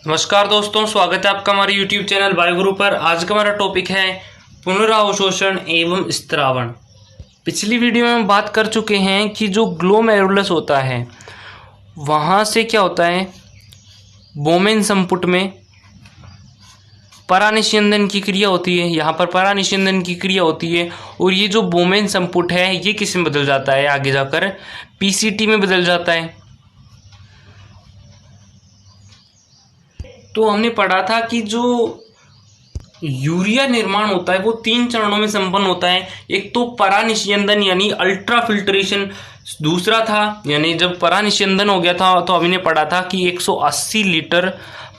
नमस्कार दोस्तों, स्वागत है आपका हमारे YouTube चैनल वायुगुरु पर। आज का हमारा टॉपिक है पुनरावशोषण एवं स्त्रावण। पिछली वीडियो में हम बात कर चुके हैं कि जो ग्लोमेरुलस होता है वहाँ से क्या होता है, बोमेन संपुट में परानिस्यंदन की क्रिया होती है। यहाँ पर परानिस्यंदन की क्रिया होती है और ये जो बोमेन संपुट है ये किस में बदल जाता है, आगे जाकर पीसीटी में बदल जाता है। तो हमने पढ़ा था कि जो यूरिया निर्माण होता है वो 3 चरणों में संपन्न होता है। एक तो परानिस्यंदन यानी अल्ट्रा फिल्ट्रेशन, दूसरा था यानी जब परानिस्यंदन हो गया था तो हमने पढ़ा था कि 180 लीटर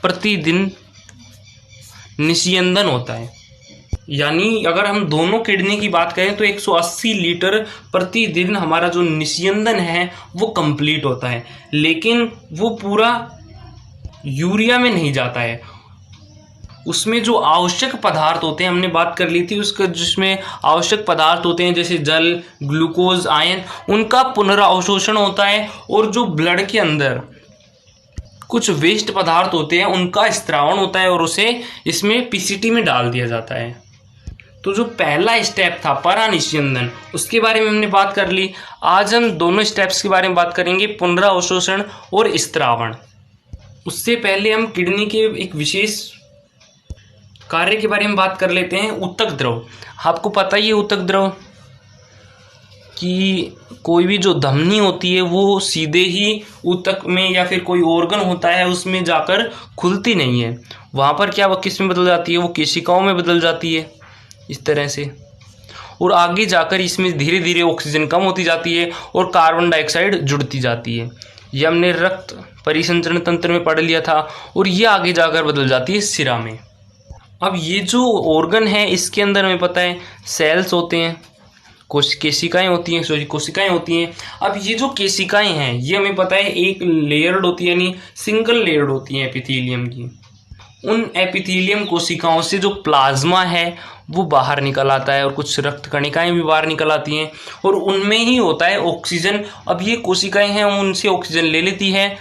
प्रतिदिन निस्यंदन होता है। यानी अगर हम दोनों किडनी की बात करें तो 180 लीटर प्रतिदिन हमारा जो निस्यंदन है वो कंप्लीट होता है, लेकिन वो पूरा यूरिया में नहीं जाता है। उसमें जो आवश्यक पदार्थ होते हैं, हमने बात कर ली थी उसका, जिसमें आवश्यक पदार्थ होते हैं जैसे जल, ग्लूकोज, आयन, उनका पुनरावशोषण होता है। और जो ब्लड के अंदर कुछ वेस्ट पदार्थ होते हैं उनका स्त्रावण होता है और उसे इसमें पीसीटी में डाल दिया जाता है। तो जो पहला स्टेप था परानिस्यंदन, उसके बारे में हमने बात कर ली। आज हम दोनों स्टेप्स के बारे में बात करेंगे, पुनरावशोषण और स्त्रावण। उससे पहले हम किडनी के एक विशेष कार्य के बारे में बात कर लेते हैं, ऊतक द्रव। आपको पता ही है ऊतक द्रव कि कोई भी जो धमनी होती है वो सीधे ही ऊतक में या फिर कोई ऑर्गन होता है उसमें जाकर खुलती नहीं है। वहाँ पर क्या वो किस में बदल जाती है, वो केशिकाओं में बदल जाती है इस तरह से। और आगे जाकर इसमें धीरे धीरे ऑक्सीजन कम होती जाती है और कार्बन डाइऑक्साइड जुड़ती जाती है। ये हमने रक्त परिसंचरण तंत्र में पढ़ लिया था। और ये आगे जाकर बदल जाती है सिरा में। अब ये जो ऑर्गन है इसके अंदर हमें पता है सेल्स होते हैं, कोशिकाएं होती हैं, कोशिकाएं होती हैं। अब ये जो कोशिकाएं हैं ये हमें पता है एक लेयर्ड होती है, यानी सिंगल लेयर्ड होती हैं एपिथेलियम की। उन एपिथेलियम कोशिकाओं से जो प्लाज्मा है वो बाहर निकल आता है और कुछ रक्त कणिकाएं भी बाहर निकल आती हैं और उनमें ही होता है ऑक्सीजन। अब ये कोशिकाएं हैं उनसे ऑक्सीजन ले लेती है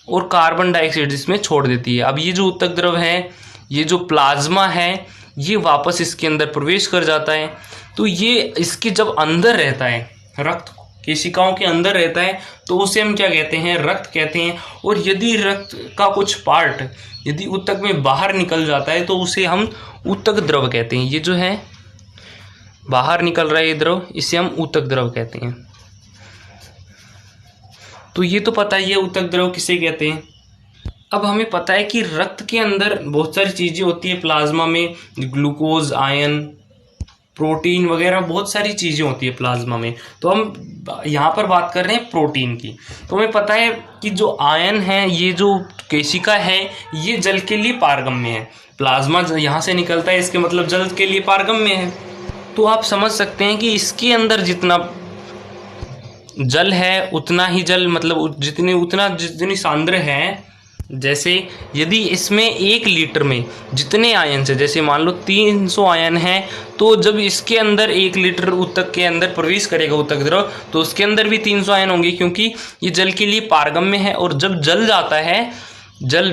और कार्बन डाइऑक्साइड इसमें छोड़ देती है। अब ये जो ऊतक द्रव है, ये जो प्लाज्मा है, ये वापस इसके अंदर प्रवेश कर जाता है। तो ये इसके जब अंदर रहता है, रक्त केशिकाओं के अंदर रहता है, तो उसे हम क्या कहते हैं, रक्त कहते हैं। और यदि रक्त का कुछ पार्ट यदि ऊतक में बाहर निकल जाता है तो उसे हम ऊतक द्रव कहते हैं। ये जो है बाहर निकल रहा है ये द्रव, इसे हम ऊतक द्रव कहते हैं। तो ये तो पता ही है ऊतक द्रव किसे कहते हैं। अब हमें पता है कि रक्त के अंदर बहुत सारी चीज़ें होती है, प्लाज्मा में ग्लूकोज, आयन, प्रोटीन वगैरह बहुत सारी चीज़ें होती है प्लाज्मा में। तो हम यहाँ पर बात कर रहे हैं प्रोटीन की। तो हमें पता है कि जो आयन है, ये जो केशिका है, ये जल के लिए पारगम्य है। प्लाज्मा यहाँ से निकलता है, इसके मतलब जल के लिए पारगम्य है। तो आप समझ सकते हैं कि इसके अंदर जितना जल है उतना ही जल, मतलब जितनी सांद्र है। जैसे यदि इसमें 1 लीटर में जितने आयन से, जैसे मान लो 300 आयन है, तो जब इसके अंदर 1 लीटर ऊतक के अंदर प्रवेश करेगा ऊतक द्रव, तो उसके अंदर भी 300 आयन होंगे, क्योंकि ये जल के लिए पारगम्य है। और जब जल जाता है, जल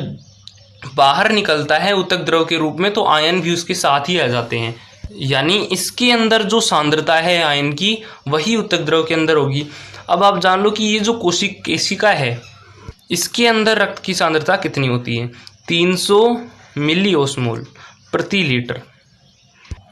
बाहर निकलता है ऊतक द्रव के रूप में, तो आयन भी उसके साथ ही आ जाते हैं। यानी इसके अंदर जो सांद्रता है आयन की, वही ऊतक द्रव के अंदर होगी। अब आप जान लो कि ये जो कोशिका है, इसके अंदर रक्त की सांद्रता कितनी होती है, 300 मिलीओस्मोल प्रति लीटर।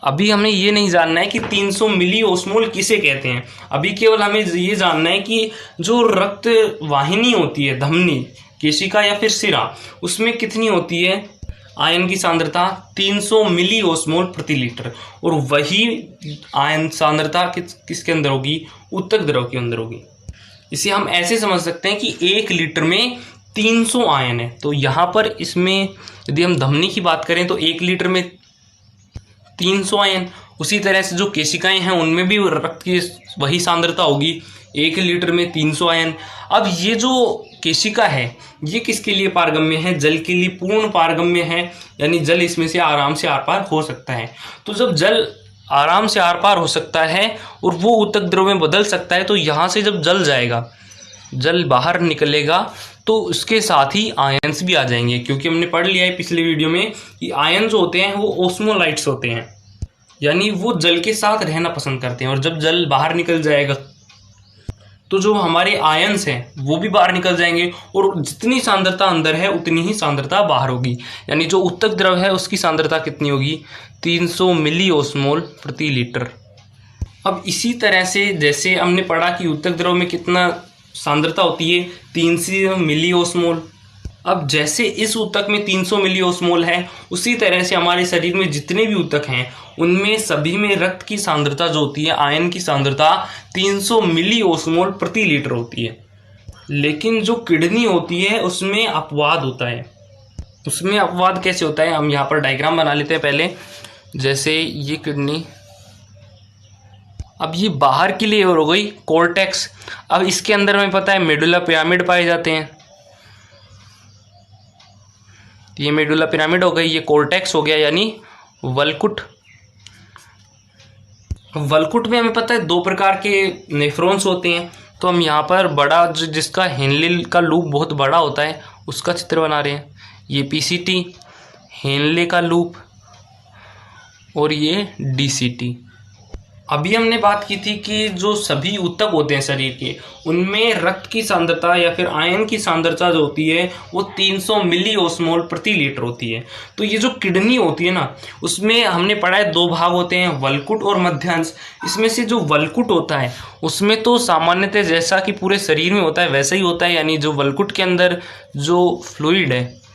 अभी हमें ये नहीं जानना है कि 300 मिलीओस्मोल किसे कहते हैं। अभी केवल हमें ये जानना है कि जो रक्त वाहिनी होती है, धमनी, केशिका या फिर सिरा, उसमें कितनी होती है आयन की सांद्रता, 300 मिलीओस्मोल प्रति लीटर। और वही आयन सांद्रता किसके अंदर होगी, ऊतक द्रव के अंदर होगी। इसे हम ऐसे समझ सकते हैं कि 1 लीटर में 300 आयन है। तो यहाँ पर इसमें यदि हम धमनी की बात करें तो 1 लीटर में 300 आयन। उसी तरह से जो केशिकाएं हैं उनमें भी रक्त की वही सांद्रता होगी, 1 लीटर में 300 आयन। अब ये जो केशिका है ये किसके लिए पारगम्य है, जल के लिए पूर्ण पारगम्य है, यानी जल इसमें से आराम से आर पार हो सकता है। तो जब जल आराम से आर पार हो सकता है और वो ऊतक द्रव में बदल सकता है, तो यहाँ से जब जल जाएगा, जल बाहर निकलेगा तो उसके साथ ही आयंस भी आ जाएंगे, क्योंकि हमने पढ़ लिया है पिछले वीडियो में कि आयन जो होते हैं वो ओस्मोलाइट्स होते हैं, यानी वो जल के साथ रहना पसंद करते हैं। और जब जल बाहर निकल जाएगा तो जो हमारे आयंस हैं वो भी बाहर निकल जाएंगे, और जितनी सांद्रता अंदर है उतनी ही सांद्रता बाहर होगी। यानी जो उत्तक द्रव है उसकी सांद्रता कितनी होगी, 300 मिली ओस्मोल प्रति लीटर। अब इसी तरह से जैसे हमने पढ़ा कि उत्तक द्रव में कितना सांद्रता होती है, 300 मिली ओस्मोल। अब जैसे इस ऊतक में 300 मिली ओस्मोल है, उसी तरह से हमारे शरीर में जितने भी ऊतक हैं उनमें सभी में रक्त की सांद्रता जो होती है, आयन की सांद्रता 300 मिली ओस्मोल प्रति लीटर होती है। लेकिन जो किडनी होती है उसमें अपवाद होता है। उसमें अपवाद कैसे होता है, हम यहाँ पर डायग्राम बना लेते हैं पहले। जैसे ये किडनी, अब ये बाहर की लेयर हो गई कोर्टेक्स। अब इसके अंदर हमें पता है मेडुला पिरामिड पाए जाते हैं, ये मेडुला पिरामिड हो गई, ये कोर्टेक्स हो गया यानी वल्कुट। वल्कुट में हमें पता है 2 प्रकार के नेफ्रॉन्स होते हैं। तो हम यहाँ पर बड़ा जिसका हेनले का लूप बहुत बड़ा होता है उसका चित्र बना रहे हैं। ये पीसीटी हेनले का लूप और ये डीसीटी। अभी हमने बात की थी कि जो सभी ऊतक होते हैं शरीर के उनमें रक्त की सांद्रता या फिर आयन की सांद्रता जो होती है वो 300 मिली ओस्मोल प्रति लीटर होती है। तो ये जो किडनी होती है ना, उसमें हमने पढ़ा है 2 भाग होते हैं, वल्कुट और मध्यांश। इसमें से जो वल्कुट होता है उसमें तो सामान्यतः जैसा कि पूरे शरीर में होता है वैसा ही होता है, यानी जो वल्कुट के अंदर जो फ्लूइड है,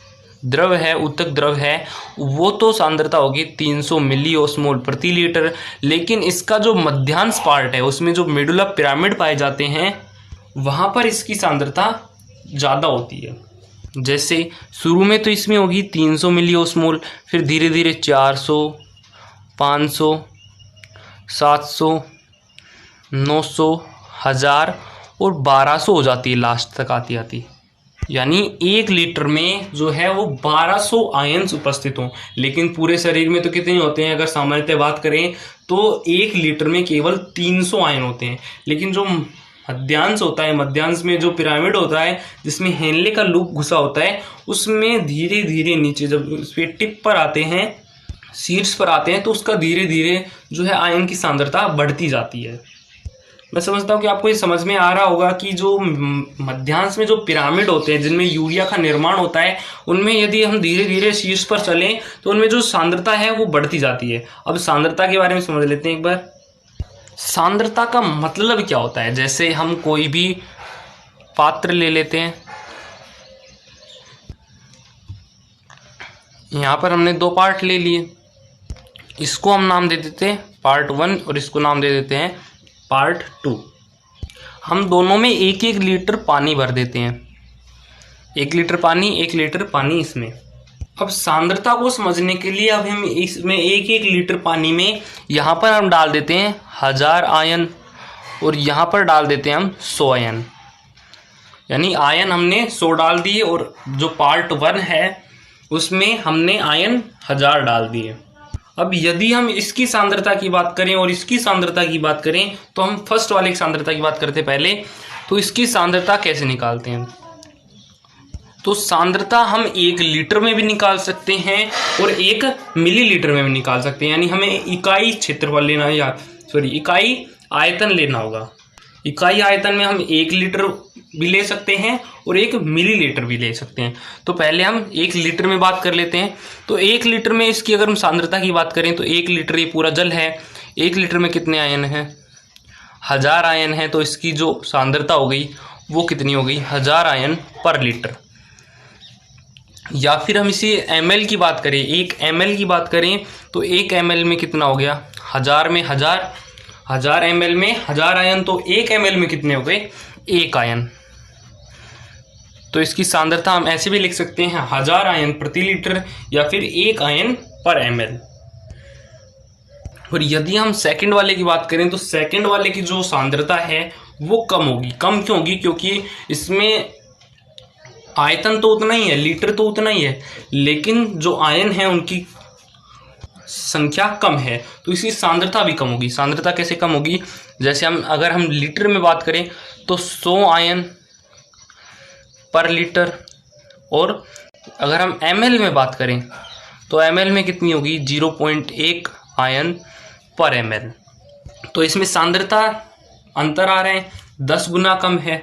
द्रव है, ऊतक द्रव है, वो तो सांद्रता होगी 300 मिली ओस्मोल प्रति लीटर। लेकिन इसका जो मध्यांश पार्ट है उसमें जो मेडुला पिरामिड पाए जाते हैं वहाँ पर इसकी सांद्रता ज़्यादा होती है। जैसे शुरू में तो इसमें होगी 300 मिली ओस्मोल, फिर धीरे धीरे 400, 500, 700, 900, 1000 और 1200 हो जाती है लास्ट तक आती आती। यानी 1 लीटर में जो है वो 1200 आयन्स उपस्थित हों। लेकिन पूरे शरीर में तो कितने होते हैं, अगर सामान्यतः बात करें तो 1 लीटर में केवल 300 आयन होते हैं। लेकिन जो मध्यांश होता है, मध्यांश में जो पिरामिड होता है जिसमें हेनले का लूप घुसा होता है, उसमें धीरे धीरे नीचे जब उस पर टिप पर आते हैं, शीर्ष पर आते हैं, तो उसका धीरे धीरे जो है आयन की सांद्रता बढ़ती जाती है। मैं समझता हूँ कि आपको ये समझ में आ रहा होगा कि जो मध्यांश में जो पिरामिड होते हैं जिनमें यूरिया का निर्माण होता है, उनमें यदि हम धीरे धीरे शीर्ष पर चलें तो उनमें जो सांद्रता है वो बढ़ती जाती है। अब सांद्रता के बारे में समझ लेते हैं एक बार। सांद्रता का मतलब क्या होता है, जैसे हम कोई भी पात्र ले लेते हैं, यहाँ पर हमने 2 पार्ट ले लिए, इसको हम नाम दे देते हैं पार्ट 1 और इसको नाम दे देते हैं पार्ट 2। हम दोनों में 1-1 लीटर पानी भर देते हैं, 1 लीटर पानी, 1 लीटर पानी इसमें। अब सांद्रता को समझने के लिए अब हम इसमें 1-1 लीटर पानी में यहाँ पर हम डाल देते हैं 1000 आयन और यहाँ पर डाल देते हैं हम 100 आयन। यानी आयन हमने 100 डाल दिए और जो पार्ट 1 है उसमें हमने आयन 1000 डाल दिए। अब यदि हम इसकी सांद्रता की बात करें और इसकी सांद्रता की बात करें तो हम फर्स्ट वाले की सांद्रता की बात करते पहले। तो इसकी सांद्रता कैसे निकालते हैं, तो सांद्रता हम 1 लीटर में भी निकाल सकते हैं और 1 मिलीलीटर में भी निकाल सकते हैं। यानी हमें इकाई क्षेत्रफल लेना है, या इकाई आयतन लेना होगा। इकाई आयतन में हम 1 लीटर भी ले सकते हैं और 1 मिलीलीटर भी ले सकते हैं। तो पहले हम 1 लीटर में बात कर लेते हैं। तो 1 लीटर में इसकी अगर हम सांद्रता की बात करें तो 1 लीटर ये पूरा जल है, 1 लीटर में कितने आयन हैं, 1000 आयन है। तो इसकी जो सांद्रता हो गई वो कितनी हो गई, 1000 आयन पर लीटर। या फिर हम इसी ml की बात करें, 1 ml की बात करें तो 1 ml में कितना हो गया, 1000 में 1000 ml में 1000 आयन, तो 1 ml में कितने हो गए, 1 आयन। तो इसकी सांद्रता हम ऐसे भी लिख सकते हैं 1000 आयन प्रति लीटर या फिर 1 आयन पर ml। और यदि हम सेकंड वाले की बात करें तो सेकंड वाले की जो सांद्रता है वो कम होगी। कम क्यों होगी, क्योंकि इसमें आयतन तो उतना ही है, लीटर तो उतना ही है, लेकिन जो आयन है उनकी संख्या कम है, तो इसकी सांद्रता भी कम होगी। सांद्रता कैसे कम होगी, जैसे अगर हम लीटर में बात करें तो 100 आयन पर लीटर। और अगर हम ml में बात करें तो ml में कितनी होगी 0.1 आयन पर ml। तो इसमें सांद्रता अंतर आ रहे हैं, 10 गुना कम है।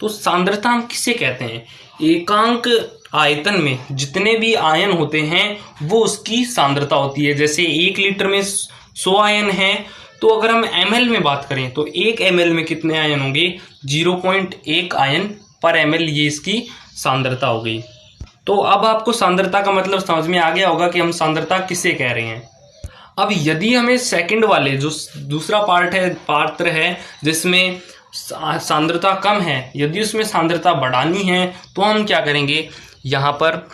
तो सांद्रता हम किसे कहते हैं? एकांक आयतन में जितने भी आयन होते हैं वो उसकी सांद्रता होती है। जैसे 1 लीटर में 100 आयन है, तो अगर हम ml में बात करें तो 1 ml में कितने आयन होंगे 0.1 आयन पर ml, ये इसकी सांद्रता हो गई। तो अब आपको सांद्रता का मतलब समझ में आ गया होगा कि हम सांद्रता किसे कह रहे हैं। अब यदि हमें सेकंड वाले जो दूसरा पात्र है जिसमें सांद्रता कम है, यदि उसमें सांद्रता बढ़ानी है तो हम क्या करेंगे, यहाँ पर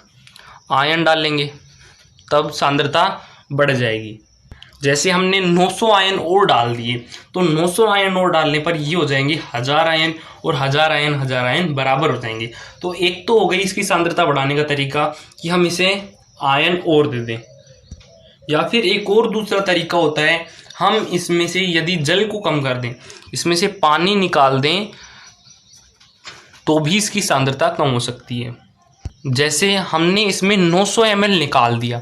आयन डालेंगे, तब सांद्रता बढ़ जाएगी। जैसे हमने 900 आयन और डाल दिए, तो 900 आयन और डालने पर ये हो जाएंगे 1000 आयन, और 1000 आयन बराबर हो जाएंगे। तो एक तो हो गई इसकी सांद्रता बढ़ाने का तरीका कि हम इसे आयन और दे दें, या फिर एक और दूसरा तरीका होता है, हम इसमें से यदि जल को कम कर दें, इसमें से पानी निकाल दें, तो भी इसकी सांद्रता कम हो सकती है। जैसे हमने इसमें 900 ml निकाल दिया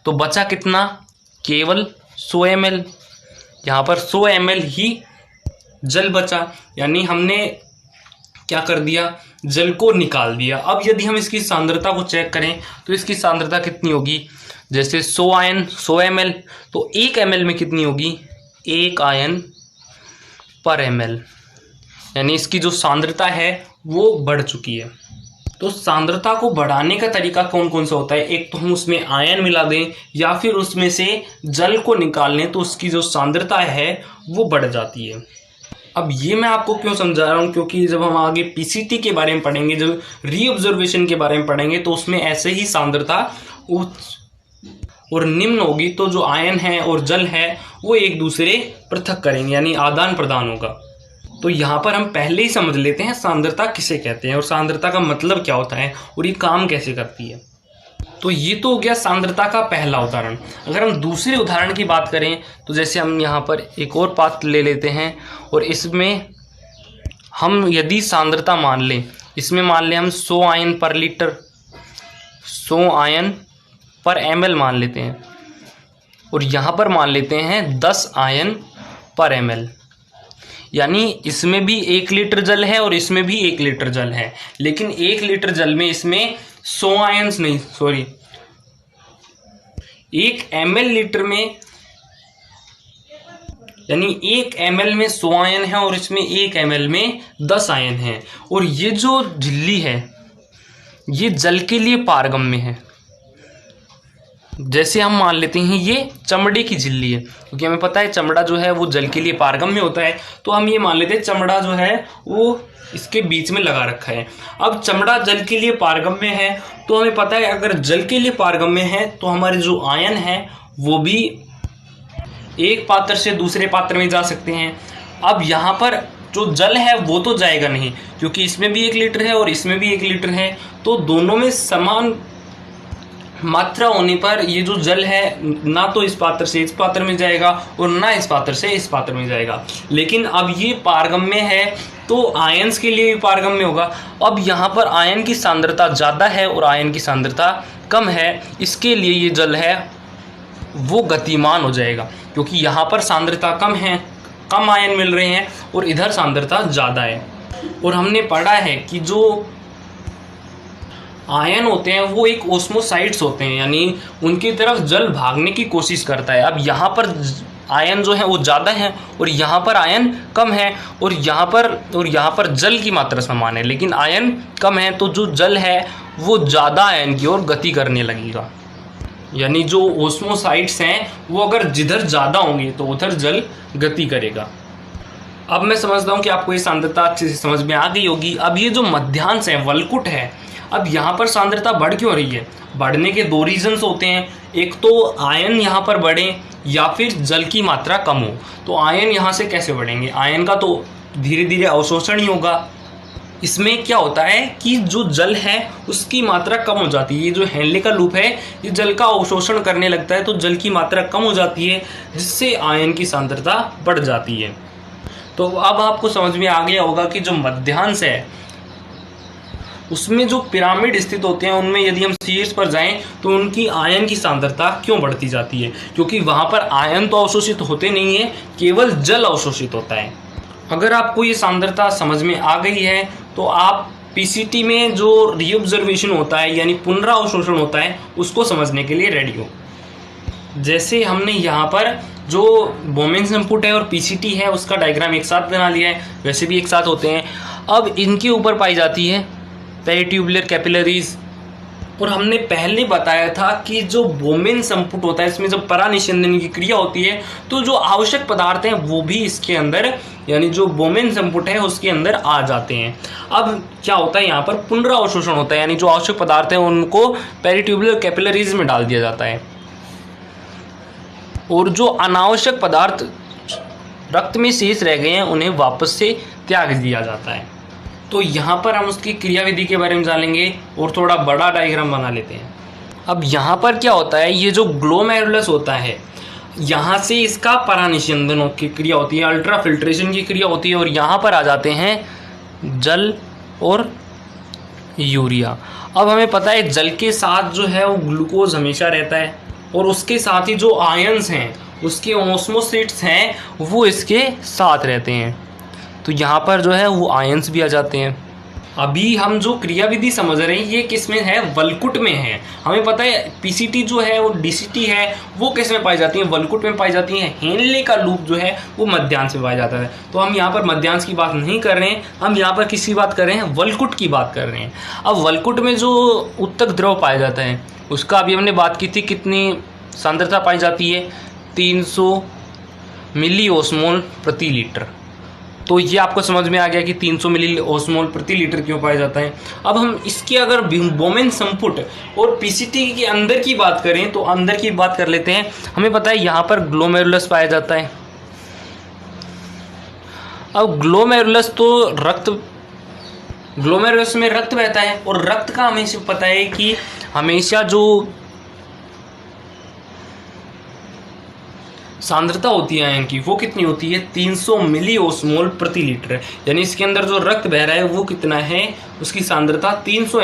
तो बचा कितना, केवल 100 ml। यहाँ पर 100 ml ही जल बचा, यानी हमने क्या कर दिया, जल को निकाल दिया। अब यदि हम इसकी सांद्रता को चेक करें तो इसकी सांद्रता कितनी होगी, जैसे 100 आयन 100 ml, तो 1 ml में कितनी होगी 1 आयन पर ml, यानी इसकी जो सांद्रता है वो बढ़ चुकी है। तो सांद्रता को बढ़ाने का तरीका कौन कौन सा होता है, एक तो हम उसमें आयन मिला दें या फिर उसमें से जल को निकाल लें, तो उसकी जो सांद्रता है वो बढ़ जाती है। अब ये मैं आपको क्यों समझा रहा हूँ, क्योंकि जब हम आगे पीसीटी के बारे में पढ़ेंगे, जब रीऑब्जर्वेशन के बारे में पढ़ेंगे, तो उसमें ऐसे ही सांद्रता उच्च और निम्न होगी, तो जो आयन है और जल है वो एक दूसरे पृथक करेंगे, यानी आदान प्रदान होगा। तो यहाँ पर हम पहले ही समझ लेते हैं सांद्रता किसे कहते हैं और सांद्रता का मतलब क्या होता है और ये काम कैसे करती है। तो ये तो हो गया सांद्रता का पहला उदाहरण। अगर हम दूसरे उदाहरण की बात करें तो जैसे हम यहाँ पर एक और पात्र ले लेते हैं, और इसमें हम यदि सांद्रता मान लें, इसमें मान लें हम 100 आयन पर लीटर, 100 आयन पर ml मान लेते हैं, और यहाँ पर मान लेते हैं 10 आयन पर ml, यानी इसमें भी 1 लीटर जल है और इसमें भी 1 लीटर जल है, लेकिन 1 लीटर जल में इसमें 100 आयन्स नहीं, सॉरी 1 ml लीटर में, यानी 1 ml में 100 आयन है और इसमें 1 ml में 10 आयन है। और ये जो झिल्ली है ये जल के लिए पारगम्य है। जैसे हम मान लेते हैं ये चमड़े की झिल्ली है, क्योंकि हमें पता है चमड़ा जो है वो जल के लिए पारगम्य होता है, तो हम ये मान लेते हैं चमड़ा जो है वो इसके बीच में लगा रखा है। अब चमड़ा जल के लिए पारगम्य है, तो हमें पता है अगर जल के लिए पारगम्य है तो हमारे जो आयन है वो भी एक पात्र से दूसरे पात्र में जा सकते हैं। अब यहाँ पर जो जल है वो तो जाएगा नहीं, क्योंकि इसमें भी 1 लीटर है और इसमें भी 1 लीटर है, तो दोनों में समान मात्रा होने पर ये जो जल है ना तो इस पात्र से इस पात्र में जाएगा और ना इस पात्र से इस पात्र में जाएगा। लेकिन अब ये पारगम्य है तो आयंस के लिए भी पारगम्य होगा। अब यहाँ पर आयन की सांद्रता ज़्यादा है और आयन की सांद्रता कम है, इसके लिए ये जल है वो गतिमान हो जाएगा, क्योंकि यहाँ पर सांद्रता कम है, कम आयन मिल रहे हैं, और इधर सांद्रता ज़्यादा है। और हमने पढ़ा है कि जो आयन होते हैं वो एक ओस्मोसाइट्स होते हैं, यानी उनकी तरफ जल भागने की कोशिश करता है। अब यहाँ पर आयन जो है वो ज़्यादा है और यहाँ पर आयन कम है, और यहाँ पर जल की मात्रा समान है लेकिन आयन कम है, तो जो जल है वो ज़्यादा आयन की ओर गति करने लगेगा। यानी जो ओस्मोसाइट्स हैं वो अगर जिधर ज़्यादा होंगे तो उधर जल गति करेगा। अब मैं समझता हूँ कि आपको ये सांद्रता अच्छे से समझ में आ गई होगी। अब ये जो मध्यांश है, वलकुट है, अब यहाँ पर सांद्रता बढ़ क्यों रही है? बढ़ने के 2 रीजन्स होते हैं, एक तो आयन यहाँ पर बढ़े या फिर जल की मात्रा कम हो। तो आयन यहाँ से कैसे बढ़ेंगे? आयन का तो धीरे धीरे अवशोषण ही होगा। इसमें क्या होता है कि जो जल है उसकी मात्रा कम हो जाती है। ये जो हेनले का लूप है ये जल का अवशोषण करने लगता है, तो जल की मात्रा कम हो जाती है जिससे आयन की सांद्रता बढ़ जाती है। तो अब आपको समझ में आ गया होगा कि जो मध्यांश है उसमें जो पिरामिड स्थित होते हैं उनमें यदि हम शीर्ष पर जाएं तो उनकी आयन की सांद्रता क्यों बढ़ती जाती है? क्योंकि वहां पर आयन तो अवशोषित होते नहीं है, केवल जल अवशोषित होता है। अगर आपको ये सांद्रता समझ में आ गई है तो आप पीसीटी में जो रीऑब्जर्वेशन होता है यानी पुनरावशोषण होता है उसको समझने के लिए रेडी हो। जैसे हमने यहाँ पर जो बोमेन संपुट है और पीसीटी है उसका डायग्राम एक साथ बना लिया है, वैसे भी एक साथ होते हैं। अब इनके ऊपर पाई जाती है पेरिट्यूबुलर कैपिलरीज। और हमने पहले बताया था कि जो बोमेन संपुट होता है इसमें जब परानिस्यंदन की क्रिया होती है तो जो आवश्यक पदार्थ हैं वो भी इसके अंदर यानी जो बोमेन संपुट है उसके अंदर आ जाते हैं। अब क्या होता है, यहाँ पर पुनरावशोषण होता है यानी जो आवश्यक पदार्थ हैं उनको पेरिट्यूबुलर कैपिलरीज में डाल दिया जाता है और जो अनावश्यक पदार्थ रक्त में शेष रह गए हैं उन्हें वापस से त्याग दिया जाता है। तो यहाँ पर हम उसकी क्रियाविधि के बारे में जानेंगे और थोड़ा बड़ा डायग्राम बना लेते हैं। अब यहाँ पर क्या होता है, ये जो ग्लोमेरुलस होता है यहाँ से इसका परानिस्यंदन की क्रिया होती है, अल्ट्रा फिल्ट्रेशन की क्रिया होती है और यहाँ पर आ जाते हैं जल और यूरिया। अब हमें पता है जल के साथ जो है वो ग्लूकोज हमेशा रहता है और उसके साथ ही जो आयंस हैं उसके ऑस्मोसिट्स हैं वो इसके साथ रहते हैं। तो यहाँ पर जो है वो आयंस भी आ जाते हैं। अभी हम जो क्रियाविधि समझ रहे हैं ये किस में है, वल्कुट में है। हमें पता है पीसीटी जो है वो डीसीटी है वो किस में पाई जाती है, वल्कुट में पाई जाती है। हेनले का लूप जो है वो मध्यांश में पाया जाता है। तो हम यहाँ पर मध्यांश की बात नहीं कर रहे हैं, हम यहाँ पर किसकी बात कर रहे हैं, वल्कुट की बात कर रहे हैं। अब वल्कुट में जो उत्तक द्रव पाया जाता है उसका अभी हमने बात की थी, कितनी सांद्रता पाई जाती है, 300 मिली ओस्मोल प्रति लीटर। तो ये आपको समझ में आ गया कि 300 मिली ओस्मोल प्रति लीटर क्यों पाया जाता है। अब हम इसकी अगर बोमेन संपुट और पीसीटी के अंदर की बात करें तो अंदर की बात कर लेते हैं। हमें पता है यहाँ पर ग्लोमेरुलस पाया जाता है। अब ग्लोमेरुलस में रक्त बहता है और रक्त का हमें पता है कि हमेशा जो सांद्रता होती है आयन की वो कितनी होती है, 300 मिली ओस्मोल प्रति लीटर। यानी इसके अंदर जो रक्त बह रहा है वो कितना है, उसकी सांद्रता 300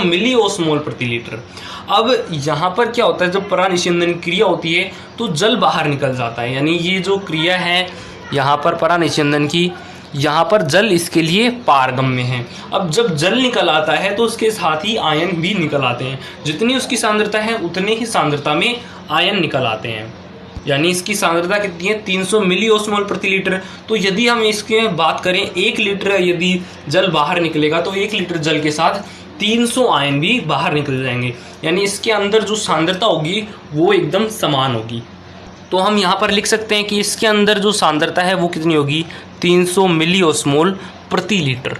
मिली ओस्मोल प्रति लीटर। अब यहाँ पर क्या होता है, जब परानिस्यंदन क्रिया होती है तो जल बाहर निकल जाता है। यानी ये जो क्रिया है यहाँ पर परानिस्यंदन की, यहाँ पर जल इसके लिए पारगम्य है। अब जब जल निकल आता है तो उसके साथ ही आयन भी निकल आते हैं। जितनी उसकी सांद्रता है उतने ही सांद्रता में आयन निकल आते हैं। यानी इसकी सांद्रता कितनी है, 300 मिली ओस्मोल प्रति लीटर। तो यदि हम इसके बात करें 1 लीटर यदि जल बाहर निकलेगा तो 1 लीटर जल के साथ 300 आयन भी बाहर निकल जाएंगे। यानी इसके अंदर जो सांद्रता होगी वो एकदम समान होगी। तो हम यहाँ पर लिख सकते हैं कि इसके अंदर जो सांद्रता है वो कितनी होगी, 300 मिली ओस्मोल प्रति लीटर।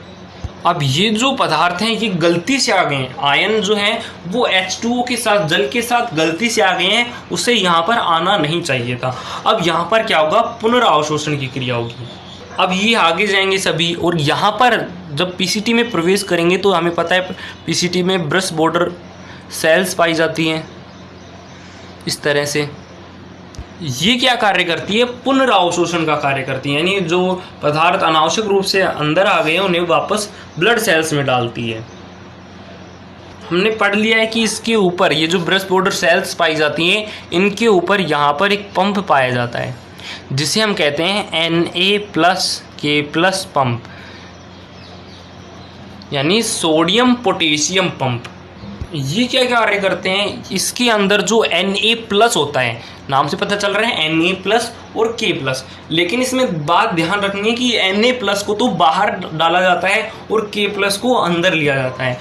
अब ये जो पदार्थ हैं ये गलती से आ गए हैं, आयन जो है वो H2O के साथ जल के साथ गलती से आ गए हैं, उसे यहाँ पर आना नहीं चाहिए था। अब यहाँ पर क्या होगा, पुनरावशोषण की क्रिया होगी। अब ये आगे जाएंगे सभी और यहाँ पर जब पीसीटी में प्रवेश करेंगे तो हमें पता है पीसीटी में ब्रश बॉर्डर सेल्स पाई जाती हैं इस तरह से। ये क्या कार्य करती है, पुनरावशोषण का कार्य करती है। यानी जो पदार्थ अनावश्यक रूप से अंदर आ गए हैं उन्हें वापस ब्लड सेल्स में डालती है। हमने पढ़ लिया है कि इसके ऊपर ये जो ब्रश बॉर्डर सेल्स पाई जाती हैं इनके ऊपर यहाँ पर एक पंप पाया जाता है जिसे हम कहते हैं Na+K+ पंप, यानी सोडियम पोटेशियम पंप। ये क्या कार्य करते हैं, इसके अंदर जो Na+ होता है, नाम से पता चल रहा है Na+ और K+, लेकिन इसमें बात ध्यान रखनी है कि Na+ को तो बाहर डाला जाता है और K+ को अंदर लिया जाता है।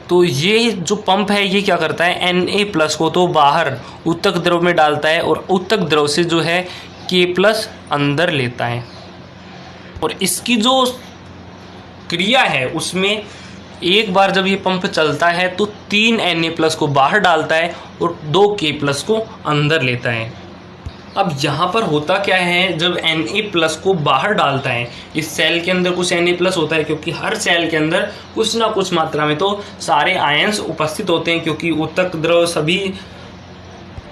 तो ये जो पंप है ये क्या करता है, Na+ को तो बाहर उत्तक द्रव में डालता है और उत्तक द्रव से जो है K+ अंदर लेता है। और इसकी जो क्रिया है उसमें एक बार जब ये पंप चलता है तो 3 Na+ को बाहर डालता है और 2 K+ को अंदर लेता है। अब यहाँ पर होता क्या है, जब Na+ को बाहर डालता है, इस सेल के अंदर कुछ Na+ होता है क्योंकि हर सेल के अंदर कुछ ना कुछ मात्रा में तो सारे आयंस उपस्थित होते हैं, क्योंकि उत्तक द्रव सभी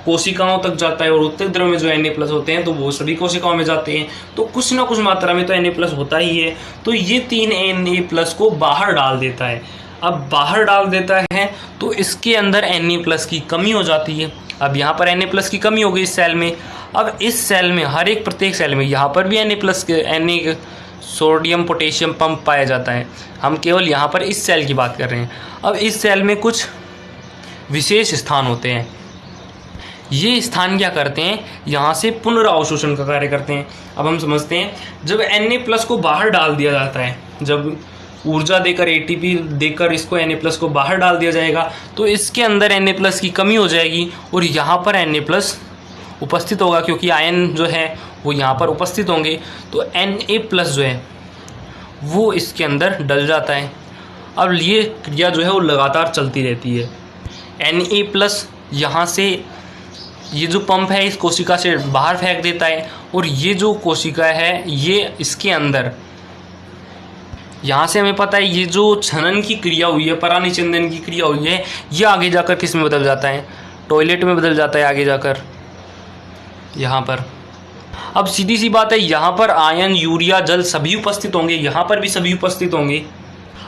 कोशिकाओं तक जाता है और उत्तक द्रव में जो Na+ होते हैं तो वो सभी कोशिकाओं में जाते हैं, तो कुछ ना कुछ मात्रा में तो Na+ होता ही है। तो ये 3 Na+ को बाहर डाल देता है। अब बाहर डाल देता है तो इसके अंदर Na+ की कमी हो जाती है। अब यहाँ पर Na+ की कमी हो गई इस सेल में। अब इस सेल में हर एक प्रत्येक सेल में यहाँ पर भी Na+ सोडियम पोटेशियम पंप पाया जाता है। हम केवल यहाँ पर इस सेल की बात कर रहे हैं। अब इस सेल में कुछ विशेष स्थान होते हैं। ये स्थान क्या करते हैं, यहाँ से पुनरावशोषण का कार्य करते हैं। अब हम समझते हैं, जब Na+ को बाहर डाल दिया जाता है, जब ऊर्जा देकर ATP देकर इसको Na+ को बाहर डाल दिया जाएगा तो इसके अंदर Na+ की कमी हो जाएगी और यहाँ पर Na+ उपस्थित होगा, क्योंकि आयन जो है वो यहाँ पर उपस्थित होंगे। तो Na+ जो है वो इसके अंदर डल जाता है। अब ये क्रिया जो है वो लगातार चलती रहती है। Na+ यहाँ से ये जो पंप है इस कोशिका से बाहर फेंक देता है और ये जो कोशिका है ये इसके अंदर, यहाँ से हमें पता है ये जो छनन की क्रिया हुई है, परानिचंदन की क्रिया हुई है, ये आगे जाकर किस में बदल जाता है, टॉयलेट में बदल जाता है आगे जाकर यहाँ पर। अब सीधी सी बात है, यहाँ पर आयन, यूरिया, जल सभी उपस्थित होंगे, यहाँ पर भी सभी उपस्थित होंगे।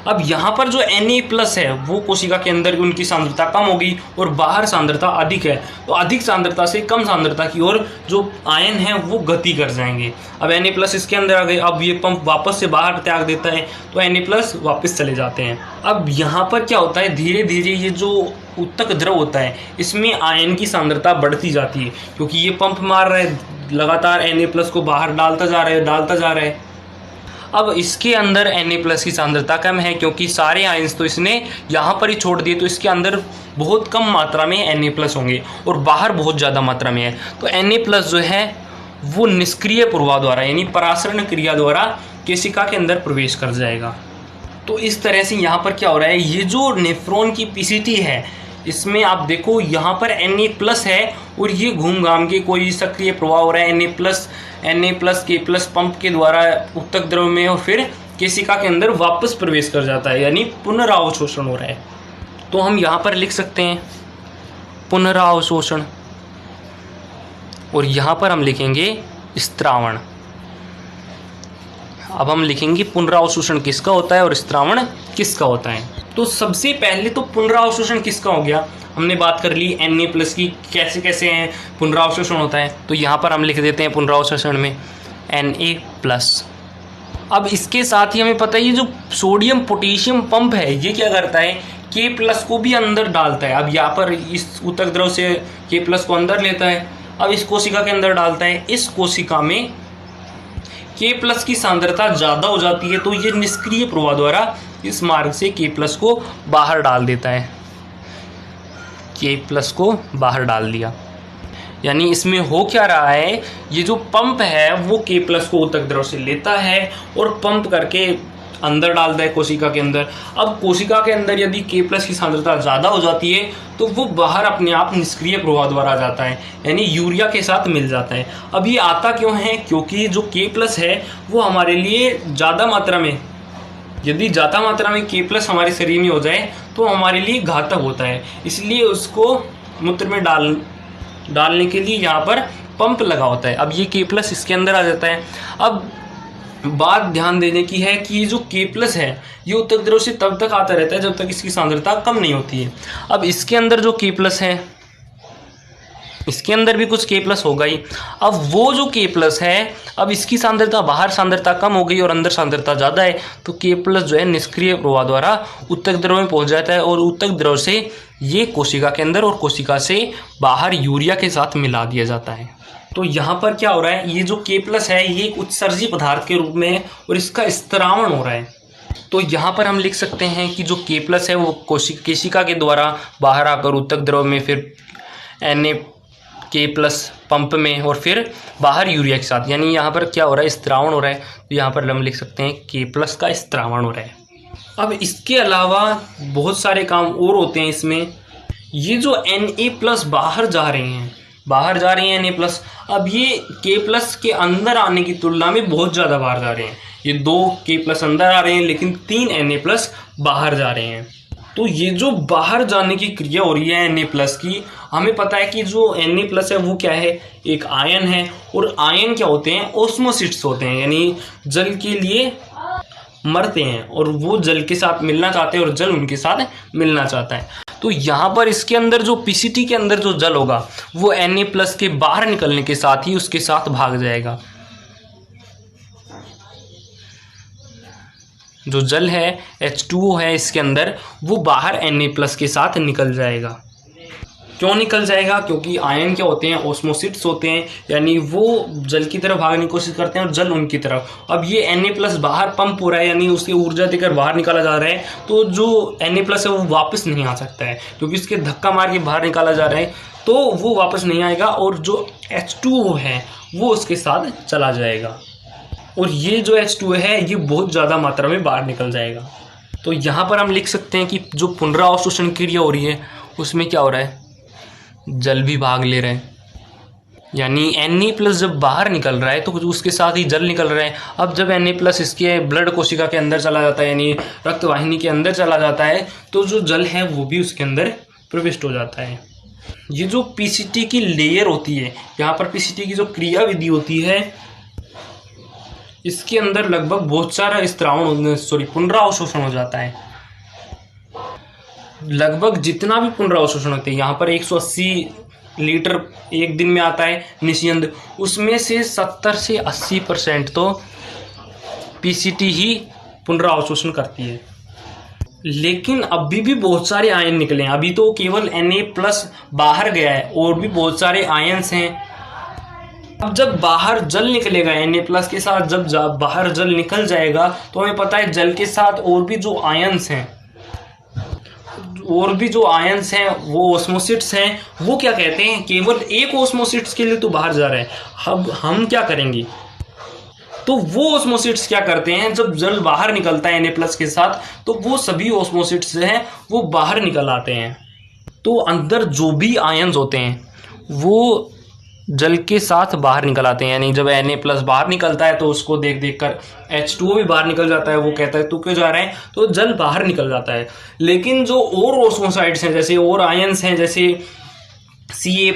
अब यहाँ पर जो Na+ है वो कोशिका के अंदर उनकी सांद्रता कम होगी और बाहर सांद्रता अधिक है, तो अधिक सांद्रता से कम सांद्रता की ओर जो आयन है वो गति कर जाएंगे। अब Na+ इसके अंदर आ गए। अब ये पंप वापस से बाहर त्याग देता है तो Na+ वापस चले जाते हैं। अब यहाँ पर क्या होता है, धीरे धीरे ये जो उत्तक द्रव होता है इसमें आयन की सांद्रता बढ़ती जाती है, क्योंकि ये पंप मार रहा है, लगातार Na+ को बाहर डालता जा रहा है। अब इसके अंदर Na+ की सांद्रता कम है, क्योंकि सारे आयंस तो इसने यहाँ पर ही छोड़ दिए, तो इसके अंदर बहुत कम मात्रा में Na+ होंगे और बाहर बहुत ज़्यादा मात्रा में है। तो Na+ जो है वो निष्क्रिय प्रवाह द्वारा यानी परासरण क्रिया द्वारा केशिका के अंदर प्रवेश कर जाएगा। तो इस तरह से यहाँ पर क्या हो रहा है, ये जो नेफ्रॉन की PCT है इसमें आप देखो यहाँ पर Na+ है और ये घूम घाम के कोई सक्रिय प्रवाह हो रहा है Na+ K+ पंप के द्वारा उत्तक द्रव में और फिर केशिका के अंदर वापस प्रवेश कर जाता है, यानी पुनरावशोषण हो रहा है। तो हम यहाँ पर लिख सकते हैं पुनरावशोषण और यहाँ पर हम लिखेंगे स्त्रावण। अब हम लिखेंगे पुनरावशोषण किसका होता है और स्त्रावण किसका होता है। तो सबसे पहले तो पुनरावशोषण किसका हो गया, हमने बात कर ली Na+ की कैसे कैसे हैं पुनरावशोषण होता है। तो यहाँ पर हम लिख देते हैं पुनरावशोषण में Na+। अब इसके साथ ही हमें पता है ये जो सोडियम पोटेशियम पंप है ये क्या करता है, K+ को भी अंदर डालता है। अब यहाँ पर इस उत्तक द्रव से K+ को अंदर लेता है, अब इस कोशिका के अंदर डालता है। इस कोशिका में K+ की सांद्रता ज़्यादा हो जाती है, तो ये निष्क्रिय प्रवाह द्वारा इस मार्ग से K+ को बाहर डाल देता है। K+ को बाहर डाल दिया, यानी इसमें हो क्या रहा है, ये जो पंप है वो K+ को उत्तक द्रव से लेता है और पंप करके अंदर डालता है कोशिका के अंदर। अब कोशिका के अंदर यदि K+ की सांद्रता ज़्यादा हो जाती है तो वो बाहर अपने आप निष्क्रिय प्रवाह द्वारा जाता है, यानी यूरिया के साथ मिल जाता है। अब ये आता क्यों है, क्योंकि जो K+ है वो हमारे लिए ज़्यादा मात्रा में, यदि ज़्यादा मात्रा में K+ हमारे शरीर में हो जाए तो हमारे लिए घातक होता है, इसलिए उसको मूत्र में डालने के लिए यहाँ पर पंप लगा होता है। अब ये K+ इसके अंदर आ जाता है। अब बात ध्यान देने की है कि ये जो K+ है ये उत्तक द्रव से तब तक आता रहता है जब तक इसकी सांद्रता कम नहीं होती है। अब इसके अंदर जो K+ है इसके अंदर भी कुछ K+ होगा ही। अब वो जो K+ है, अब इसकी सांद्रता, बाहर सांद्रता कम हो गई और अंदर सांद्रता ज़्यादा है, तो K+ जो है निष्क्रिय प्रवाह द्वारा उत्तक द्रव में पहुंच जाता है और उत्तक द्रव से ये कोशिका के अंदर और कोशिका से बाहर यूरिया के साथ मिला दिया जाता है। तो यहाँ पर क्या हो रहा है, ये जो K+ है ये एक उत्सर्जी पदार्थ के रूप में है और इसका स्त्रावण हो रहा है। तो यहाँ पर हम लिख सकते हैं कि जो K+ है वो केशिका के द्वारा बाहर आकर उत्तक द्रव में, फिर Na+ पंप में और फिर बाहर यूरिया के साथ, यानी यहाँ पर क्या हो रहा है, स्त्रावण हो रहा है। तो यहाँ पर हम लिख सकते हैं K+ का स्त्रावण हो रहा है। अब इसके अलावा बहुत सारे काम और होते हैं इसमें। ये जो Na+ बाहर जा रहे हैं Na+, अब ये K+ के अंदर आने की तुलना में बहुत ज़्यादा बाहर जा रहे हैं। ये 2 K+ अंदर आ रहे हैं लेकिन 3 Na+ बाहर जा रहे हैं। तो ये जो बाहर जाने की क्रिया हो रही है Na+ की, हमें पता है कि जो Na+ है वो क्या है, एक आयन है। और आयन क्या होते हैं, ओस्मोसिट्स होते हैं, यानी जल के लिए मरते हैं और वो जल के साथ मिलना चाहते हैं और जल उनके साथ मिलना चाहता है। तो यहाँ पर इसके अंदर जो पीसीटी के अंदर जो जल होगा वो Na+ के बाहर निकलने के साथ ही उसके साथ भाग जाएगा। जो जल है H2O है इसके अंदर, वो बाहर Na+ के साथ निकल जाएगा। क्यों निकल जाएगा, क्योंकि आयन क्या होते हैं, ओस्मोसिट्स होते हैं, यानी वो जल की तरफ भागने की कोशिश करते हैं और जल उनकी तरफ। अब ये Na+ बाहर पंप हो रहा है, यानी उसकी ऊर्जा देकर बाहर निकाला जा रहा है, तो जो Na+ है वो वापस नहीं आ सकता है, क्योंकि उसके धक्का मार के बाहर निकाला जा रहा है, तो वो वापस नहीं आएगा और जो H2O है वो उसके साथ चला जाएगा। और ये जो H2O है ये बहुत ज़्यादा मात्रा में बाहर निकल जाएगा। तो यहाँ पर हम लिख सकते हैं कि जो पुनरावशोषण क्रिया हो रही है उसमें क्या हो रहा है, जल भी भाग ले रहे हैं, यानी Na+ जब बाहर निकल रहा है तो उसके साथ ही जल निकल रहा है। अब जब Na+ इसके ब्लड कोशिका के अंदर चला जाता है, यानी रक्त वाहिनी के अंदर चला जाता है, तो जो जल है वो भी उसके अंदर प्रविष्ट हो जाता है। ये जो पीसीटी की लेयर होती है, यहाँ पर पीसीटी की जो क्रिया विधि होती है, इसके अंदर लगभग बहुत सारा पुनरावशोषण हो जाता है। लगभग जितना भी पुनरावशोषण होते हैं, यहाँ पर 180 लीटर एक दिन में आता है निस्यंद, उसमें से 70 से 80% तो पीसीटी ही पुनरावशोषण करती है। लेकिन अभी भी बहुत सारे आयन निकले हैं, अभी तो केवल Na+ बाहर गया है, और भी बहुत सारे आयन्स हैं। अब जब बाहर जल निकलेगा Na+ के साथ, जब बाहर जल निकल जाएगा, तो हमें पता है जल के साथ और भी जो आयन्स हैं वो ओस्मोसिट्स हैं, वो क्या कहते हैं, केवल एक ओस्मोसिट्स के लिए तो बाहर जा रहे हैं। अब हम क्या करेंगे, तो वो ओस्मोसिट्स क्या करते हैं, जब जल बाहर निकलता है Na+ के साथ, तो वो सभी ओस्मोसिट्स हैं वो बाहर निकल आते हैं। तो अंदर जो भी आयन्स होते हैं वो जल के साथ बाहर निकल आते हैं, यानी जब Na+ बाहर निकलता है तो उसको देख देख कर H2O भी बाहर निकल जाता है, वो कहता है तू क्यों जा रहे हैं, तो जल बाहर निकल जाता है। लेकिन जो और ओस्मोसाइट्स हैं, जैसे और आयन्स हैं, जैसे K+,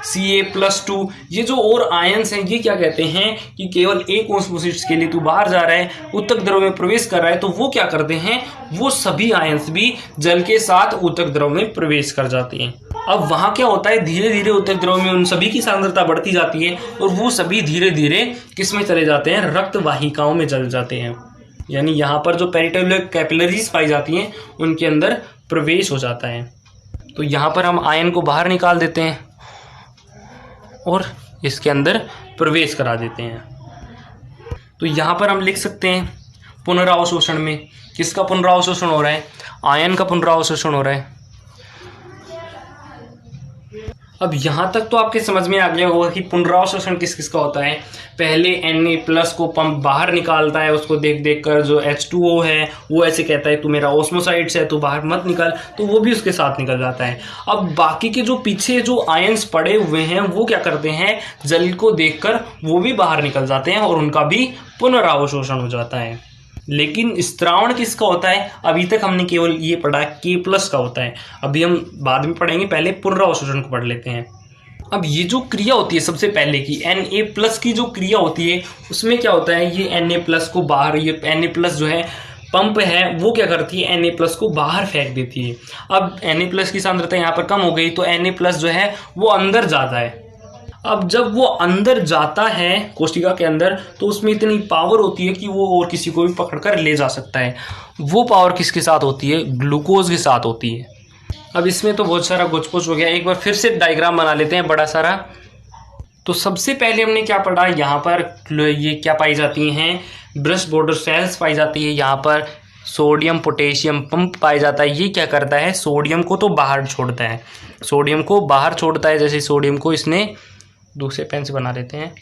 Ca+2, ये जो और आयन्स हैं, ये क्या कहते हैं कि केवल एक ओस्मोसिट्स के लिए तू बाहर जा रहा है, ऊतक द्रव में प्रवेश कर रहा है, तो वो क्या करते हैं, वो सभी आयन्स भी जल के साथ ऊतक द्रव में प्रवेश कर जाते हैं। अब वहाँ क्या होता है, धीरे धीरे ऊतक द्रव में उन सभी की सांद्रता बढ़ती जाती है और वो सभी धीरे धीरे किस में चले जाते हैं, रक्त वाहिकाओं में चल जाते हैं, यानी यहाँ पर जो पेरिटोनियल कैपिलरीज पाई जाती हैं उनके अंदर प्रवेश हो जाता है। तो यहाँ पर हम आयन को बाहर निकाल देते हैं और इसके अंदर प्रवेश करा देते हैं। तो यहाँ पर हम लिख सकते हैं पुनरावशोषण में किसका पुनरावशोषण हो रहा है, आयन का पुनरावशोषण हो रहा है। अब यहाँ तक तो आपके समझ में आ गया होगा कि पुनरावशोषण किस किस का होता है। पहले Na+ को पंप बाहर निकालता है, उसको देख देख कर जो H2O है वो ऐसे कहता है तू मेरा ओस्मोसाइट्स है, तू बाहर मत निकल, तो वो भी उसके साथ निकल जाता है। अब बाकी के जो पीछे जो आयन्स पड़े हुए हैं वो क्या करते हैं, जल को देखकर वो भी बाहर निकल जाते हैं और उनका भी पुनरावशोषण हो जाता है। लेकिन स्त्रावण किसका होता है, अभी तक हमने केवल ये पढ़ा K+ का होता है, अभी हम बाद में पढ़ेंगे, पहले पुनरावशोषण को पढ़ लेते हैं। अब ये जो क्रिया होती है सबसे पहले की Na+ की जो क्रिया होती है उसमें क्या होता है, ये Na+ को बाहर, ये Na+ जो है पंप है वो क्या करती है, Na+ को बाहर फेंक देती है। अब Na+ की सांद्रता यहाँ पर कम हो गई तो Na+ जो है वो अंदर जाता है। अब जब वो अंदर जाता है कोशिका के अंदर, तो उसमें इतनी पावर होती है कि वो और किसी को भी पकड़कर ले जा सकता है। वो पावर किसके साथ होती है, ग्लूकोज के साथ होती है। अब इसमें तो बहुत सारा गुचपुच हो गया, एक बार फिर से डायग्राम बना लेते हैं बड़ा सारा। तो सबसे पहले हमने क्या पढ़ा, यहाँ पर ये क्या पाई जाती हैं, ब्रस्ट बॉर्डर सेल्स पाई जाती है। यहाँ पर सोडियम पोटेशियम पंप पाया जाता है। ये क्या करता है, सोडियम को तो बाहर छोड़ता है, सोडियम को बाहर छोड़ता है। जैसे सोडियम को इसने दूसरे पेन से बना देते हैं,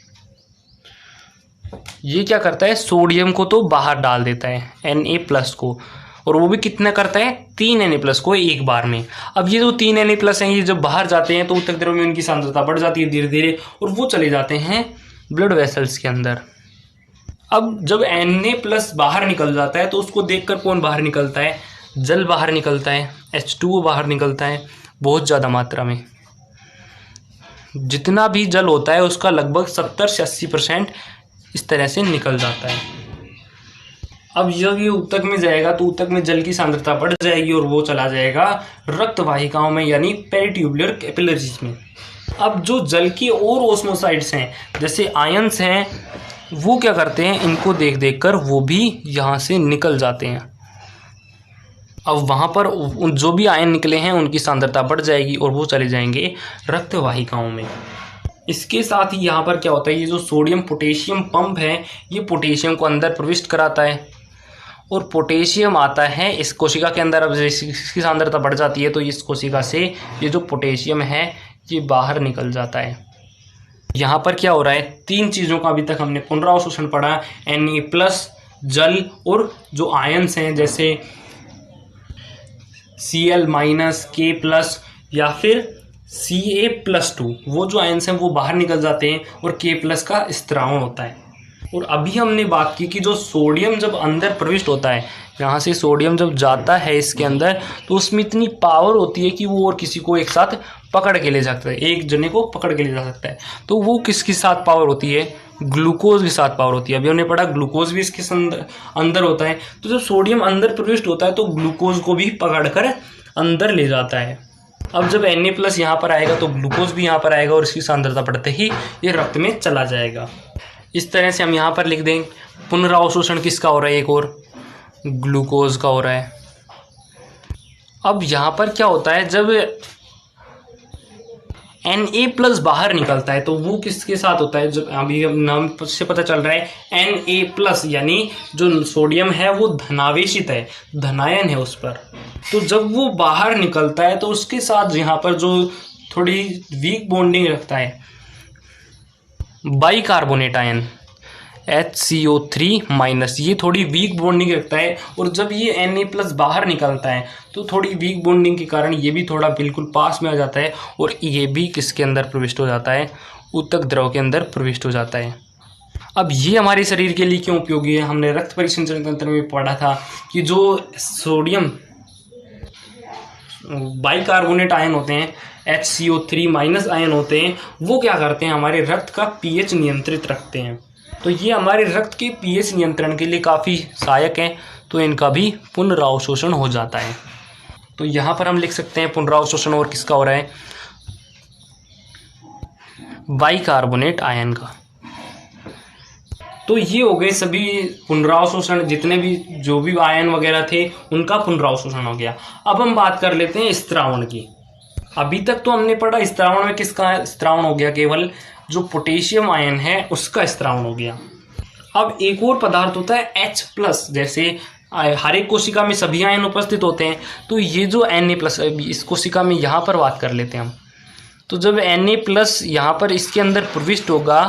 ये क्या करता है, सोडियम को तो बाहर डाल देता है Na+ को, और वो भी कितना करता है, 3 Na+ को एक बार में। अब ये जो 3 Na+ हैं ये जब बाहर जाते हैं तो ऊतक द्रव में उनकी सांद्रता बढ़ जाती है धीरे धीरे, और वो चले जाते हैं ब्लड वेसल्स के अंदर। अब जब Na+ बाहर निकल जाता है तो उसको देखकर कौन बाहर निकलता है? जल बाहर निकलता है, H2O बाहर निकलता है बहुत ज़्यादा मात्रा में। जितना भी जल होता है उसका लगभग 70 से 80% इस तरह से निकल जाता है। अब जब ये ऊतक में जाएगा तो ऊतक में जल की सांद्रता बढ़ जाएगी और वो चला जाएगा रक्त वाहिकाओं में यानी पेरिट्यूबुलर कैपिलरीज में। अब जो जल की और ओस्मोसाइट्स हैं जैसे आयंस हैं वो क्या करते हैं, इनको देख देख कर वो भी यहाँ से निकल जाते हैं। अब वहाँ पर जो भी आयन निकले हैं उनकी सांद्रता बढ़ जाएगी और वो चले जाएंगे रक्त वाहिकाओं में। इसके साथ ही यहाँ पर क्या होता है, ये जो सोडियम पोटेशियम पंप है ये पोटेशियम को अंदर प्रविष्ट कराता है और पोटेशियम आता है इस कोशिका के अंदर। अब इसकी सांद्रता बढ़ जाती है तो इस कोशिका से ये जो पोटेशियम है ये बाहर निकल जाता है। यहाँ पर क्या हो रहा है, 3 चीज़ों का अभी तक हमने पुनरावशोषण पढ़ा, Na+, जल और जो आयंस हैं जैसे Cl-, K+ या फिर Ca+2, वो जो आयंस हैं वो बाहर निकल जाते हैं और K+ का स्त्रावण होता है। और अभी हमने बात की कि जो सोडियम जब अंदर प्रविष्ट होता है, यहाँ से सोडियम जब जाता है इसके अंदर तो उसमें इतनी पावर होती है कि वो और किसी को एक साथ पकड़ के ले सकता है, एक जने को पकड़ के ले जा सकता है। तो वो किसके साथ पावर होती है? ग्लूकोज के साथ पावर होती है। अभी हमने पढ़ा ग्लूकोज भी इसके अंदर होता है। तो जब सोडियम अंदर प्रविष्ट होता है तो ग्लूकोज को भी पकड़ कर अंदर ले जाता है। अब जब Na+ यहाँ पर आएगा तो ग्लूकोज भी यहाँ पर आएगा और इसकी सांद्रता बढ़ते ही ये रक्त में चला जाएगा। इस तरह से हम यहाँ पर लिख दें पुनरावशोषण किसका हो रहा है, एक और ग्लूकोज का हो रहा है। अब यहाँ पर क्या होता है, जब Na+ बाहर निकलता है तो वो किसके साथ होता है? जब अभी नाम से पता चल रहा है Na+ यानी जो सोडियम है वो धनावेशित है, धनायन है उस पर। तो जब वो बाहर निकलता है तो उसके साथ यहाँ पर जो थोड़ी वीक बॉन्डिंग रखता है बाइकार्बोनेट आयन HCO3-, ये थोड़ी वीक बॉन्डिंग रखता है। और जब ये Na+ बाहर निकलता है तो थोड़ी वीक बॉन्डिंग के कारण ये भी थोड़ा बिल्कुल पास में आ जाता है और ये भी किसके अंदर प्रविष्ट हो जाता है? ऊतक द्रव के अंदर प्रविष्ट हो जाता है। अब ये हमारे शरीर के लिए क्यों उपयोगी है? हमने रक्त परिसंचरण तंत्र में पढ़ा था कि जो सोडियम बाइकार्बोनेट आयन होते हैं, HCO3- आयन होते हैं, वो क्या करते हैं, हमारे रक्त का pH नियंत्रित रखते हैं। तो ये हमारे रक्त के pH नियंत्रण के लिए काफ़ी सहायक हैं। तो इनका भी पुनरावशोषण हो जाता है। तो यहाँ पर हम लिख सकते हैं पुनरावशोषण और किसका हो रहा है? बाइकार्बोनेट आयन का। तो ये हो गए सभी पुनरावशोषण, जितने भी जो भी आयन वगैरह थे उनका पुनरावशोषण हो गया। अब हम बात कर लेते हैं स्त्रावण की। अभी तक तो हमने पढ़ा स्त्रावण में किसका स्त्रावण हो गया, केवल जो पोटेशियम आयन है उसका स्त्रावण हो गया। अब एक और पदार्थ होता है H+, जैसे हर एक कोशिका में सभी आयन उपस्थित होते हैं। तो ये जो Na+, इस कोशिका में यहाँ पर बात कर लेते हैं हम। तो जब Na+ यहाँ पर इसके अंदर प्रविष्ट होगा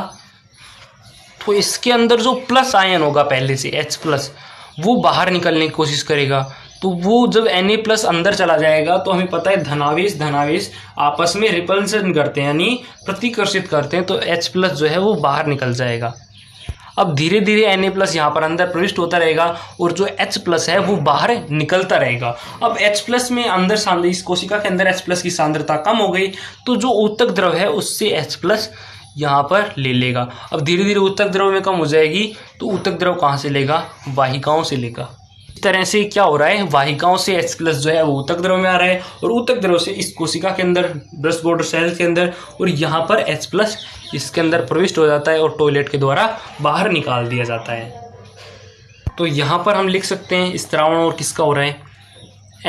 तो इसके अंदर जो प्लस आयन होगा पहले से H+, वो बाहर निकलने की कोशिश करेगा। तो वो जब Na+ अंदर चला जाएगा तो हमें पता है धनावेश आपस में रिपल्सन करते हैं यानी प्रतिकर्षित करते हैं। तो H+ जो है वो बाहर निकल जाएगा। अब धीरे धीरे Na+ यहाँ पर अंदर प्रविष्ट होता रहेगा और जो H+ है वो बाहर निकलता रहेगा। अब H+ में अंदर इस कोशिका के अंदर H+ की सांद्रता कम हो गई तो जो ऊतक द्रव है उससे H+ यहाँ पर ले लेगा। अब धीरे धीरे ऊतक द्रव में कम हो जाएगी तो ऊतक द्रव कहाँ से लेगा? वाहिकाओं से लेगा। इस तरह से क्या हो रहा है, वाहिकाओं से H+ जो है वो ऊतक द्रव में आ रहा है और ऊतक द्रव से इस कोशिका के अंदर ब्रेस्ट बॉर्डर सेल के अंदर, और यहाँ पर H+ इसके अंदर प्रविष्ट हो जाता है और टॉयलेट के द्वारा बाहर निकाल दिया जाता है। तो यहाँ पर हम लिख सकते हैं स्त्रावण और किसका हो रहा है?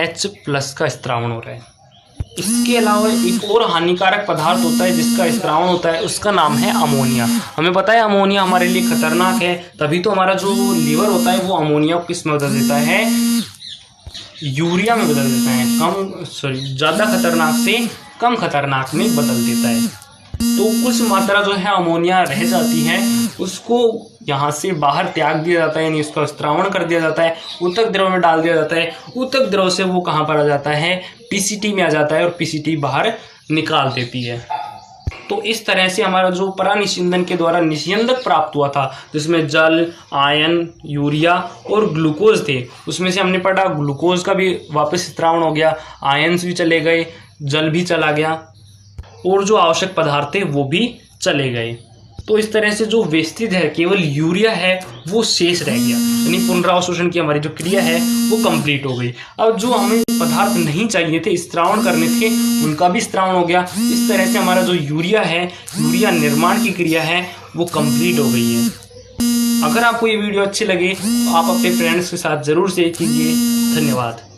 H+ का स्त्रावण हो रहा है। इसके अलावा एक और हानिकारक पदार्थ होता है जिसका स्त्रावण होता है, उसका नाम है अमोनिया। हमें पता है अमोनिया हमारे लिए खतरनाक है, तभी तो हमारा जो लीवर होता है वो अमोनिया को किस में बदल देता है? यूरिया में बदल देता है। ज़्यादा खतरनाक से कम खतरनाक में बदल देता है। तो कुछ मात्रा जो है अमोनिया रह जाती है उसको यहाँ से बाहर त्याग दिया जाता है, यानी उसका स्त्रावण कर दिया जाता है, ऊतक द्रव में डाल दिया जाता है। ऊतक द्रव से वो कहाँ पर आ जाता है? PCT में आ जाता है और PCT बाहर निकाल देती है। तो इस तरह से हमारा जो परानिस्यंदन के द्वारा निस्यंदक प्राप्त हुआ था, जिसमें जल, आयन, यूरिया और ग्लूकोज थे, उसमें से हमने पढ़ा ग्लूकोज का भी वापस स्त्रावण हो गया, आयन्स भी चले गए, जल भी चला गया और जो आवश्यक पदार्थ थे वो भी चले गए। तो इस तरह से जो वेस्टिज है, केवल यूरिया है वो शेष रह गया, यानी पुनरावशोषण की हमारी जो क्रिया है वो कंप्लीट हो गई। अब जो हमें पदार्थ नहीं चाहिए थे, स्त्रावण करने थे, उनका भी स्त्रावण हो गया। इस तरह से हमारा जो यूरिया है, यूरिया निर्माण की क्रिया है वो कंप्लीट हो गई है। अगर आपको ये वीडियो अच्छी लगे तो आप अपने फ्रेंड्स के साथ जरूर शेयर कीजिए। धन्यवाद।